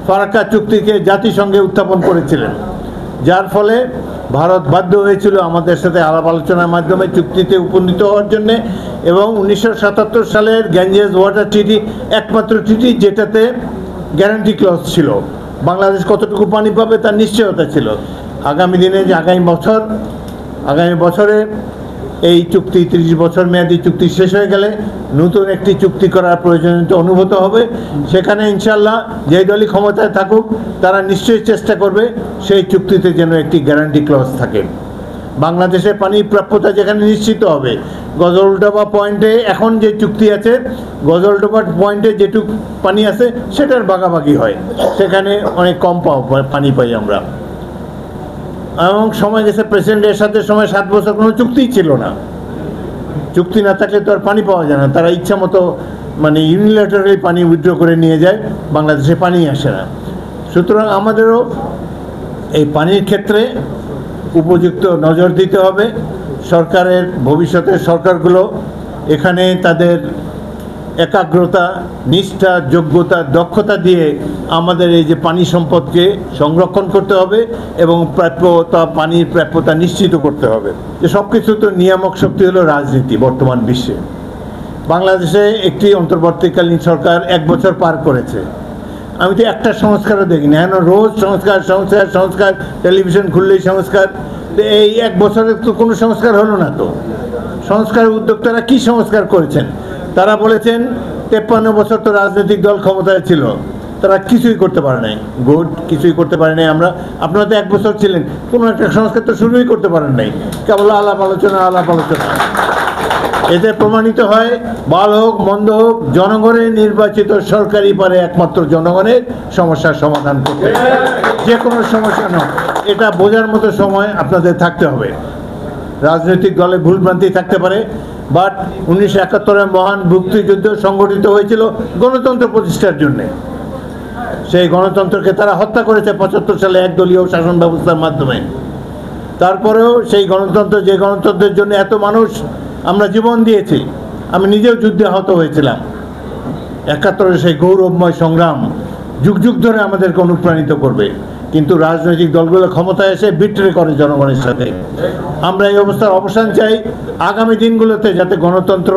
ফারাক্কা চুক্তিকে জাতিসংঘে উত্থাপন করেছিলেন, যার ফলে ভারত বাধ্য হয়েছিল আমাদের সাথে আলাপ আলোচনার মাধ্যমে চুক্তিতে উপনীত হওয়ার জন্যে। এবং 1977 সালের গ্যাঞ্জেস ওয়াটার ট্রিটি একমাত্র ট্রিটি যেটাতে গ্যারান্টি ক্লজ ছিল, বাংলাদেশ কতটুকু পানি পাবে তার নিশ্চয়তা ছিল। আগামী দিনে যে আগামী বছরে এই চুক্তি 30 বছর মেয়াদী চুক্তি শেষ হয়ে গেলে নতুন একটি চুক্তি করার প্রয়োজনীয়তা অনুভূত হবে। সেখানে ইনশাল্লাহ যেই দলই ক্ষমতায় থাকুক তারা নিশ্চয়ই চেষ্টা করবে সেই চুক্তিতে যেন একটি গ্যারান্টি ক্লজ থাকে। বাংলাদেশের পানির প্রাপ্যতা যেখানে নিশ্চিত হবে, গজলডোবা পয়েন্টে এখন যে চুক্তি আছে, গজলডোবা পয়েন্টে যেটুকু পানি আছে সেটার ভাগাভাগি হয়, সেখানে অনেক কম পানি পাই আমরা। এবং সময় গেছে, প্রেসিডেন্টের সাথে সময় 7 বছর কোনো চুক্তিই ছিল না। চুক্তি না থাকলে তো আর পানি পাওয়া যায় না, তারা ইচ্ছা মতো মানে ইউনিল্যাটারালি পানি উইথড্র করে নিয়ে যায়, বাংলাদেশে পানি আসে না। সুতরাং আমাদেরও এই পানির ক্ষেত্রে উপযুক্ত নজর দিতে হবে। সরকারের ভবিষ্যতের সরকারগুলো এখানে তাদের একাগ্রতা, নিষ্ঠা, যোগ্যতা, দক্ষতা দিয়ে আমাদের এই যে পানি সম্পদকে সংরক্ষণ করতে হবে এবং পানির প্রাপ্যতা নিশ্চিত করতে হবে। যে সব কিছু তো নিয়ামক শক্তি হলো রাজনীতি বর্তমান বিশ্বে। বাংলাদেশে একটি অন্তর্বর্তীকালীন সরকার 1 বছর পার করেছে, আমি তো একটা সংস্কারও দেখিনি। এখন রোজ সংস্কার, টেলিভিশন খুললেই সংস্কার। এই 1 বছরে তো কোনো সংস্কার হলো না। তো সংস্কার উদ্যোক্তারা কি সংস্কার করেছেন? তারা বলেছেন 53 বছর তো রাজনৈতিক দল ক্ষমতায় ছিল, তারা কিছুই করতে পারে নাই। কিছুই করতে পারে নাই। আপনারা তো 1 বছর ছিলেন, কোনো একটা সংস্কার তো শুরুই করতে পারেন নাই, কেবল আলাপ আলোচনা। এতে প্রমাণিত হয়, ভালো হোক মন্দ হোক, জনগণের নির্বাচিত সরকারই পারে একমাত্র জনগণের সমস্যার সমাধান করতে, যে কোনো সমস্যা নয়। এটা বোঝার মতো সময় আপনাদের থাকতে হবে। রাজনৈতিক দলে ভুলভ্রান্তি থাকতে পারে, বাট 1971 মহান মুক্তিযুদ্ধ সংগঠিত হয়েছিল গণতন্ত্র প্রতিষ্ঠার জন্যে। সেই গণতন্ত্রকে তারা হত্যা করেছে 75 সালে একদলীয় শাসন ব্যবস্থার মাধ্যমে। তারপরেও সেই গণতন্ত্র, যে গণতন্ত্রের জন্য এত মানুষ আমরা জীবন দিয়েছি, আমি নিজেও যুদ্ধে আহত হয়েছিলাম, 71 সেই গৌরবময় সংগ্রাম যুগ যুগ ধরে আমাদেরকে অনুপ্রাণিত করবে। কিন্তু রাজনৈতিক দলগুলো ক্ষমতায় এসে বিট্রে করে জনগণের সাথে। আমরা এই অবস্থার অবসান চাই। আগামী দিনগুলোতে যাতে গণতন্ত্র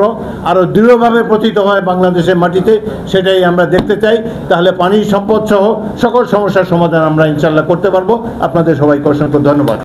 আরও দৃঢ়ভাবে প্রতিষ্ঠিত হয় বাংলাদেশের মাটিতে, সেটাই আমরা দেখতে চাই। তাহলে পানি সম্পদ সহ সকল সমস্যার সমাধান আমরা ইনশাল্লাহ করতে পারবো। আপনাদের সবাইকে অসংখ্য ধন্যবাদ।